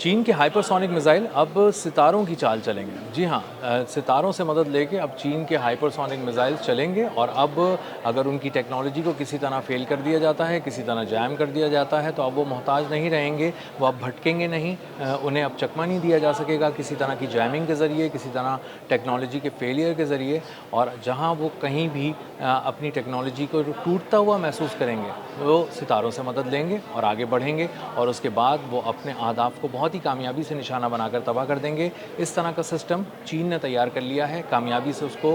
चीन के hypersonic missile अब सितारों की चाल चलेंगे। जी हाँ, सितारों से मदद लेके अब चीन के हाइपरसोनिक मिसाइल चलेंगे और अब अगर उनकी टेक्नोलॉजी को किसी तरह फेल कर दिया जाता है, किसी तरह जैम कर दिया जाता है, तो अब वो मोहताज नहीं रहेंगे, वो अब भटकेंगे नहीं। उन्हें अब चकमा नहीं दिया जा सकेगा किसी तरह की जैमिंग के ज़रिए, किसी तरह टेक्नोलॉजी के फेलियर के ज़रिए। और जहाँ वो कहीं भी अपनी टेक्नोलॉजी को टूटता हुआ महसूस करेंगे, वो सितारों से मदद लेंगे और आगे बढ़ेंगे और उसके बाद वो अपने अहदाफ को बहुत ही कामयाबी से निशाना बनाकर तबाह कर देंगे। इस तरह का सिस्टम चीन ने तैयार कर लिया है, कामयाबी से उसको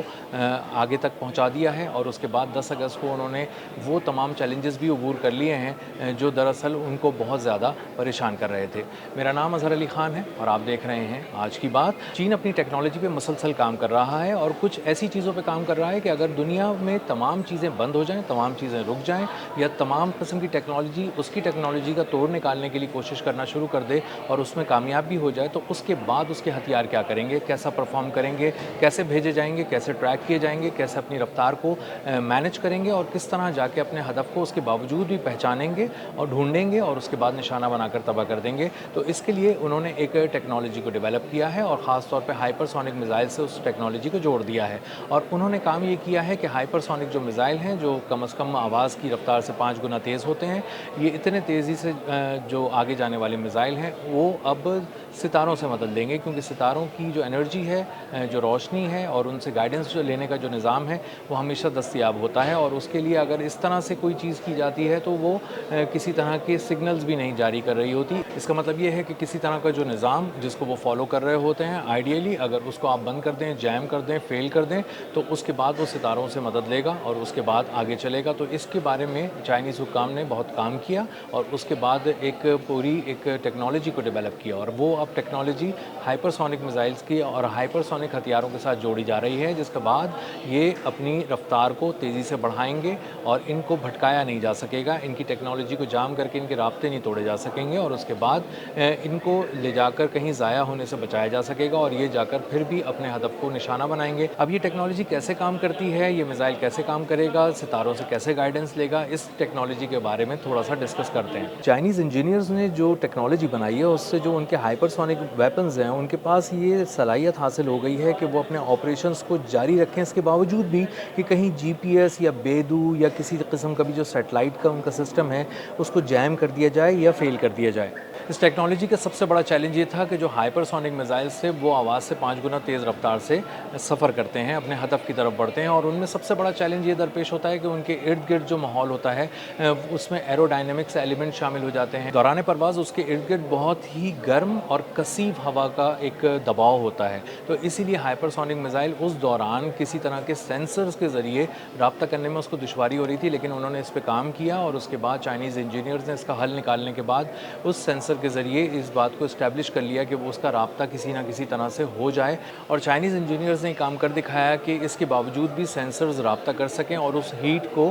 आगे तक पहुंचा दिया है और उसके बाद 10 अगस्त को उन्होंने वो तमाम चैलेंजेस भी अबूर कर लिए हैं जो दरअसल उनको बहुत ज़्यादा परेशान कर रहे थे। मेरा नाम अज़हर अली ख़ान है और आप देख रहे हैं आज की बात। चीन अपनी टेक्नोलॉजी पे मुसलसल काम कर रहा है और कुछ ऐसी चीज़ों पे काम कर रहा है कि अगर दुनिया में तमाम चीज़ें बंद हो जाएँ, तमाम चीज़ें रुक जाएँ या तमाम किस्म की टेक्नोलॉजी उसकी टेक्नोलॉजी का तोड़ निकालने के लिए कोशिश करना शुरू कर दे और उसमें कामयाब भी हो जाए, तो उसके बाद उसके हथियार क्या करेंगे, कैसा परफॉर्म करेंगे, कैसे भेजे जाएंगे, कैसे ट्रैक किए जाएंगे, कैसे अपनी रफ्तार को मैनेज करेंगे और किस तरह जाके अपने हदफ को उसके बावजूद भी पहचानेंगे और ढूंढेंगे और उसके बाद निशाना बनाकर तबाह कर देंगे। तो इसके लिए उन्होंने एक टेक्नोलॉजी को डेवलप किया है और ख़ास तौर पे हाइपरसोनिक मिसाइल से उस टेक्नोलॉजी को जोड़ दिया है। और उन्होंने काम ये किया है कि हाइपरसोनिक जो मिसाइल हैं, जो कम से कम आवाज़ की रफ्तार से 5 गुना तेज़ होते हैं, ये इतने तेज़ी से जो आगे जाने वाले मिसाइल हैं वो अब सितारों से मदद लेंगे, क्योंकि सितारों की जो एनर्जी है, जो रोशनी है और उनसे गाइडेंस जो लेने का जो निज़ाम है वो हमेशा दस्तयाब होता है। और उसके लिए अगर इस तरह से कोई चीज़ की जाती है तो वो किसी तरह के सिग्नल्स भी नहीं जारी कर रही होती। इसका मतलब ये है कि किसी तरह का जो निज़ाम जिसको वो फॉलो कर रहे होते हैं, आइडियली अगर उसको आप बंद कर दें, जैम कर दें, फेल कर दें, तो उसके बाद वो सितारों से मदद लेगा और उसके बाद आगे चलेगा। तो इसके बारे में चाइनीज़ हुक्काम ने बहुत काम किया और उसके बाद एक पूरी एक टेक्नोलॉजी को डेवलप किया और वो अब टेक्नोलॉजी हाइपरसोनिक मिसाइल्स की और हाइपरसोनिक हथियारों के साथ जोड़ी जा रही है, जिसके बाद ये अपनी रफ्तार को तेज़ी से बढ़ाएंगे और इनको भटकाया नहीं जा सकेगा, इनकी टेक्नोलॉजी को जाम करके इनके राब्ते नहीं तोड़े जा सकेंगे और उसके बाद इनको ले जाकर कहीं ज़ाया होने से बचाया जा सकेगा और ये जाकर फिर भी अपने हदफ को निशाना बनाएंगे। अब ये टेक्नोलॉजी कैसे काम करती है, ये मिसाइल कैसे काम करेगा, सितारों से कैसे गाइडेंस लेगा, इस टेक्नोलॉजी के बारे में थोड़ा सा डिस्कस करते हैं। चाइनीज़ इंजीनियर्स ने जो टेक्नोलॉजी बनाई है उससे जो उनके हाइपरसोनिक वेपन्स हैं, उनके पास ये सलाहियत हासिल हो गई है कि वो अपने ऑपरेशंस को जारी रखें, इसके बावजूद भी कि कहीं जीपीएस या बेदू या किसी किस्म का भी जो सैटेलाइट का उनका सिस्टम है उसको जैम कर दिया जाए या फेल कर दिया जाए। इस टेक्नोलॉजी का सबसे बड़ा चैलेंज ये था कि जो हाइपरसोनिक मिसाइल से वो आवाज़ से 5 गुना तेज़ रफ्तार से सफ़र करते हैं, अपने हदफ की तरफ बढ़ते हैं और उनमें सबसे बड़ा चैलेंज ये दरपेश होता है कि उनके इर्द गिर्द जो माहौल होता है उसमें एरोडायनेमिक्स एलिमेंट शामिल हो जाते हैं। दौरान परवाज़ उसके इर्द गिर्द बहुत ही गर्म और कसीफ हवा का एक दबाव होता है, तो इसीलिए हाइपरसोनिक मिसाइल उस दौरान किसी तरह के सेंसर्स के ज़रिए रब्ता करने में उसको दुश्वारी हो रही थी, लेकिन उन्होंने इस पर काम किया और उसके बाद चाइनीज़ इंजीनियर्स ने इसका हल निकालने के बाद उस सेंसर के ज़रिए इस बात को इस्टेब्लिश कर लिया कि वो उसका रब्ता किसी ना किसी तरह से हो जाए और चाइनीज़ इंजीनियर्स ने काम कर दिखाया कि इसके बावजूद भी सेंसर्स रब्ता कर सकें और उस हीट को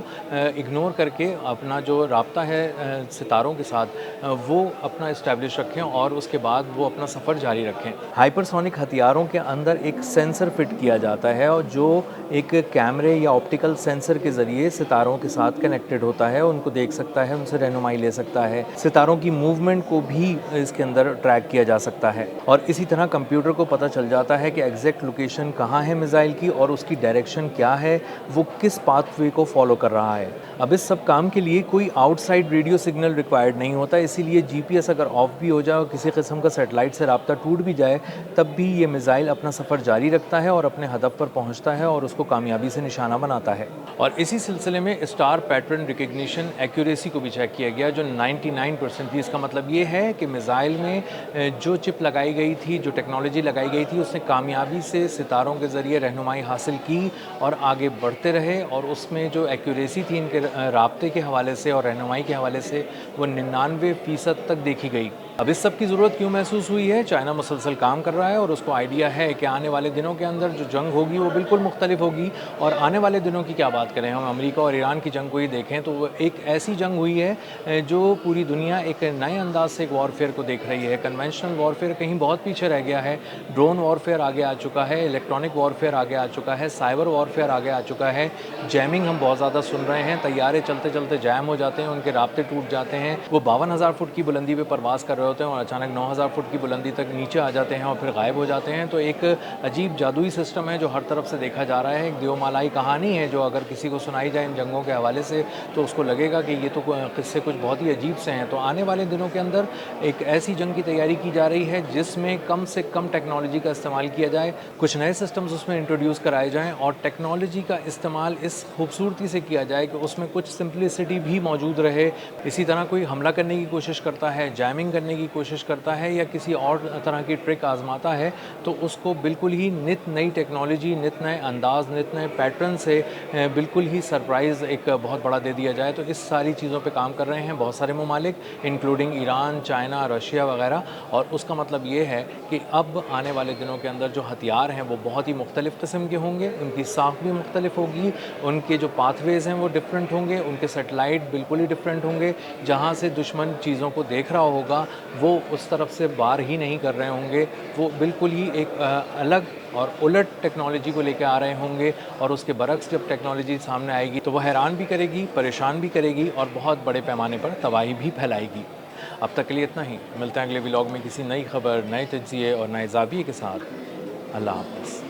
इग्नोर करके अपना जो रब्ता है सितारों के साथ वो अपना इस्टेब्लिश रखें और उसके बाद वो अपना सफ़र जारी रखें। हाइपरसोनिक हथियारों के अंदर एक सेंसर फिट किया जाता है और जो एक कैमरे या ऑप्टिकल सेंसर के ज़रिए सितारों के साथ कनेक्टेड होता है, उनको देख सकता है, उनसे रहनुमाई ले सकता है, सितारों की मूवमेंट को भी इसके अंदर ट्रैक किया जा सकता है और इसी तरह कंप्यूटर को पता चल जाता है कि एग्जैक्ट लोकेशन कहाँ है मिसाइल की और उसकी डायरेक्शन क्या है, वो किस पाथवे को फॉलो कर रहा है। अब इस सब काम के लिए कोई आउटसाइड रेडियो सिग्नल रिक्वायर्ड नहीं होता, इसीलिए जीपीएस अगर ऑफ भी हो जाए और किसी किस्म का सैटेलाइट से रब्ता टूट भी जाए तब भी ये मिसाइल अपना सफ़र जारी रखता है और अपने हदफ पर पहुंचता है और उसको कामयाबी से निशाना बनाता है। और इसी सिलसिले में स्टार पैटर्न रिकग्निशन एक्यूरेसी को भी चेक किया गया जो 99% थी। इसका मतलब ये है कि मिसाइल में जो चिप लगाई गई थी, जो टेक्नोलॉजी लगाई गई थी, उसने कामयाबी से सितारों के ज़रिए रहनुमाई हासिल की और आगे बढ़ते रहे और उसमें जो एक्यूरेसी थी इनके राब्ते के हवाले से और रहनुमाई के हवाले से वो 99% तक देखी गई। अब इस सब की ज़रूरत क्यों महसूस हुई है? चाइना मुसलसल काम कर रहा है और उसको आइडिया है कि आने वाले दिनों के अंदर जो जंग होगी वो बिल्कुल मुख्तलिफ होगी। और आने वाले दिनों की क्या बात करें, हम अमेरिका और ईरान की जंग को ही देखें तो वो एक ऐसी जंग हुई है जो पूरी दुनिया एक नए अंदाज से एक वॉरफेयर को देख रही है। कन्वेंशनल वॉरफेयर कहीं बहुत पीछे रह गया है, ड्रोन वॉरफेयर आगे आ चुका है, इलेक्ट्रॉनिक वॉरफेयर आगे आ चुका है, साइबर वॉरफेयर आगे आ चुका है, जैमिंग हम बहुत ज़्यादा सुन रहे हैं, तैयारे चलते चलते जैम हो जाते हैं, उनके राब्ते टूट जाते हैं, वो 52,000 फुट की बुलंदी पर परवास कर रहे रहे होते हैं और अचानक 9000 फुट की बुलंदी तक नीचे आ जाते हैं और फिर गायब हो जाते हैं। तो एक अजीब जादुई सिस्टम है जो हर तरफ से देखा जा रहा है। एक देवमालाई कहानी है जो अगर किसी को सुनाई जाए इन जंगों के हवाले से तो उसको लगेगा कि ये तो किस्से कुछ बहुत ही अजीब से हैं। तो आने वाले दिनों के अंदर एक ऐसी जंग की तैयारी की जा रही है जिसमें कम से कम टेक्नोलॉजी का इस्तेमाल किया जाए, कुछ नए सिस्टम्स उसमें इंट्रोड्यूस कराए जाएँ और टेक्नोलॉजी का इस्तेमाल इस खूबसूरती से किया जाए कि उसमें कुछ सिंप्लिसिटी भी मौजूद रहे। इसी तरह कोई हमला करने की कोशिश करता है, जैमिंग करने की कोशिश करता है या किसी और तरह की ट्रिक आज़माता है तो उसको बिल्कुल ही नित नई टेक्नोलॉजी, नित नए अंदाज़, नित नए पैटर्न से बिल्कुल ही सरप्राइज़ एक बहुत बड़ा दे दिया जाए। तो इस सारी चीज़ों पे काम कर रहे हैं बहुत सारे ममालिक इंक्लूडिंग ईरान, चाइना, रशिया वगैरह। और उसका मतलब ये है कि अब आने वाले दिनों के अंदर जो हथियार हैं वो बहुत ही मुख्तलिफ़ किस्म के होंगे, उनकी साख भी मुख्तलिफ होगी, उनके जो पाथवेज़ हैं वो डिफरेंट होंगे, उनके सैटेलाइट बिल्कुल ही डिफरेंट होंगे। जहाँ से दुश्मन चीज़ों को देख रहा होगा वो उस तरफ से वार ही नहीं कर रहे होंगे, वो बिल्कुल ही एक अलग और उलट टेक्नोलॉजी को लेकर आ रहे होंगे। और उसके बरक्स जब टेक्नोलॉजी सामने आएगी तो वह हैरान भी करेगी, परेशान भी करेगी और बहुत बड़े पैमाने पर तबाही भी फैलाएगी। अब तक के लिए इतना ही। मिलते हैं अगले व्लॉग में किसी नई खबर, नए तज्ज़िये और नए ज़ाविये के साथ। अल्लाह हाफ़िज़।